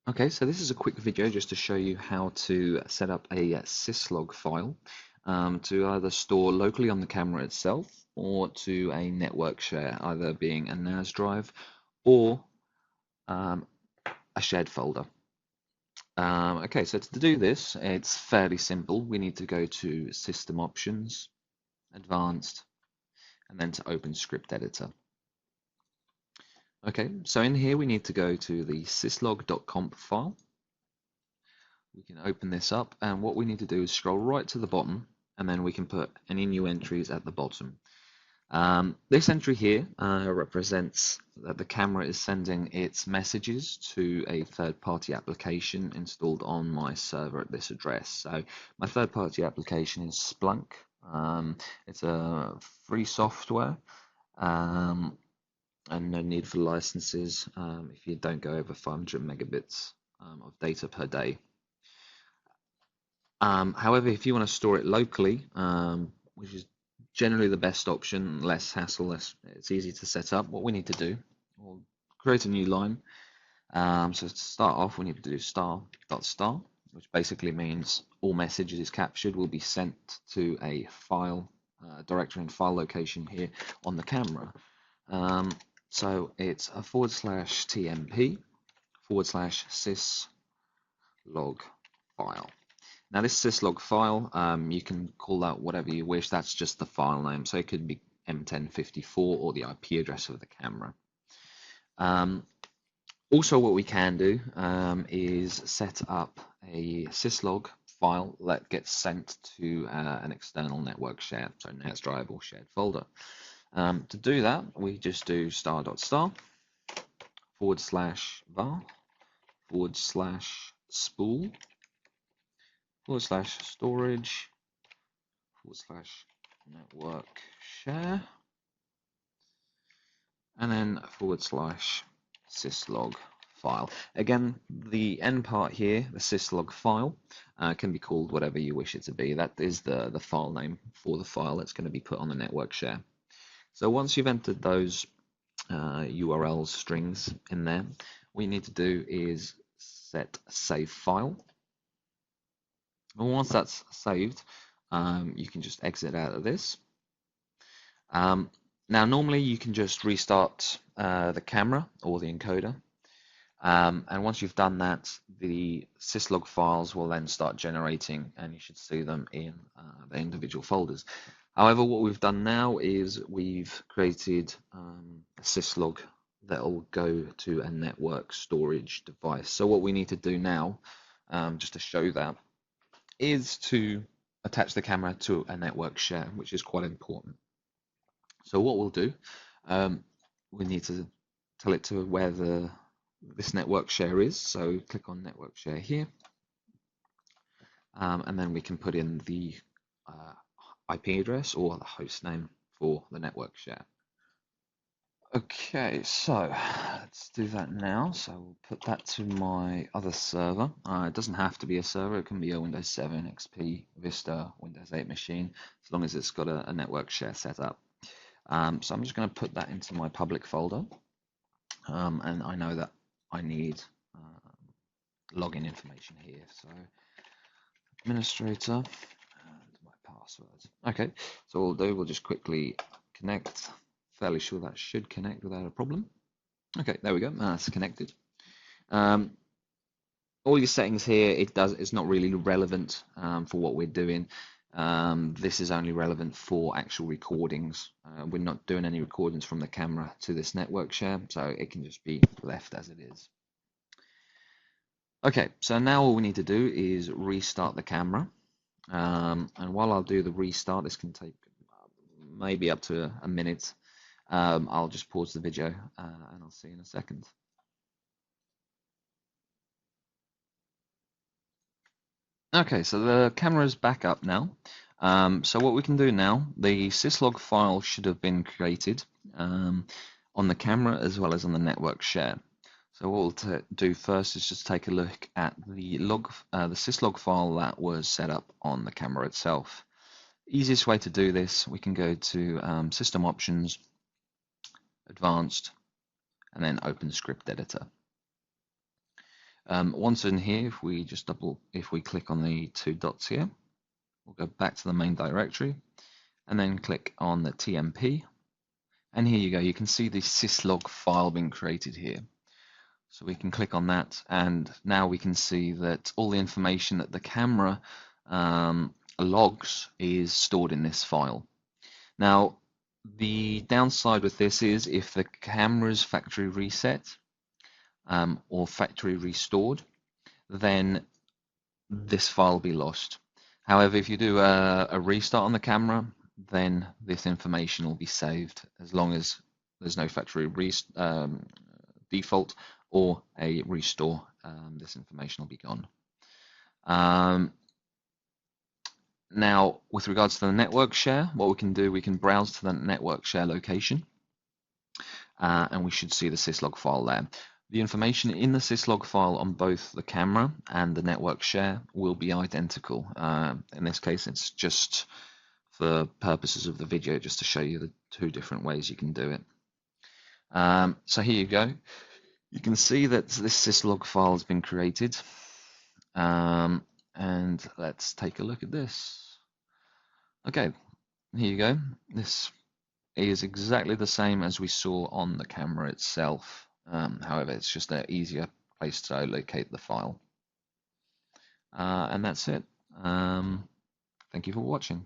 Okay, so this is a quick video just to show you how to set up a syslog file to either store locally on the camera itself or to a network share, either being a NAS drive or um, a shared folder. Okay, so to do this, it's fairly simple. We need to go to System Options, Advanced, and then to Open Script Editor. Okay, so in here we need to go to the syslog.conf file. We can open this up, and what we need to do is scroll right to the bottom, and then we can put any new entries at the bottom. This entry here represents that the camera is sending its messages to a third-party application installed on my server at this address. So my third-party application is Splunk. It's a free software and no need for licenses if you don't go over 500 megabits of data per day. However, if you want to store it locally, which is generally the best option, less hassle, it's easy to set up. What we need to do, we'll create a new line. So to start off, we need to do star.star, which basically means all messages captured will be sent to a file directory and file location here on the camera. So it's a /tmp /syslog file. Now this syslog file, you can call that whatever you wish. That's just the file name. So it could be M1054 or the IP address of the camera. Also what we can do is set up a syslog file that gets sent to an external network share, so NAS drive or shared folder. To do that, we just do star.star /var /spool /storage /network share, and then /syslog file. Again, the end part here, the syslog file, can be called whatever you wish it to be. That is the file name for the file that's going to be put on the network share. So once you've entered those URL strings in there, what you need to do is set save file. And once that's saved, you can just exit out of this. Now, normally you can just restart the camera or the encoder. And once you've done that, the syslog files will then start generating, and you should see them in the individual folders. However, what we've done now is we've created a syslog that will go to a network storage device. So what we need to do now, just to show that, is to attach the camera to a network share, which is quite important. So what we'll do, we need to tell it to where this network share is. So click on network share here, and then we can put in the IP address or the host name for the network share. Okay, so let's do that now. So we'll put that to my other server. It doesn't have to be a server. It can be a Windows 7, XP, Vista, Windows 8 machine, as long as it's got a network share set up. So I'm just going to put that into my public folder. And I know that I need login information here. So administrator and my password. Okay, so what we'll do, we'll just quickly connect. Fairly sure that should connect without a problem. Okay, there we go. That's connected. All your settings here, it's not really relevant for what we're doing. This is only relevant for actual recordings. We're not doing any recordings from the camera to this network share, so it can just be left as it is. Okay, so now all we need to do is restart the camera. And while I'll do the restart, this can take maybe up to a minute. I'll just pause the video and I'll see you in a second. Okay, so the camera is back up now. So what we can do now, the syslog file should have been created on the camera as well as on the network share. So what we'll do first is just take a look at the syslog file that was set up on the camera itself. Easiest way to do this, we can go to System Options, Advanced, and then Open Script Editor. Once in here, if we click on the two dots here, we'll go back to the main directory and then click on the TMP. And here you go, you can see the syslog file being created here. So we can click on that, and now we can see that all the information that the camera logs is stored in this file. Now, the downside with this is if the camera's factory reset or factory restored, then this file will be lost. However, if you do a restart on the camera, then this information will be saved as long as there's no factory default or a restore. This information will be gone. Now, with regards to the network share, what we can do, we can browse to the network share location, and we should see the syslog file there. The information in the syslog file on both the camera and the network share will be identical. In this case, it's just for purposes of the video, just to show you the two different ways you can do it. So here you go. You can see that this syslog file has been created. And let's take a look at this. Okay, here you go. This is exactly the same as we saw on the camera itself. However, it's just an easier place to locate the file. And that's it. Thank you for watching.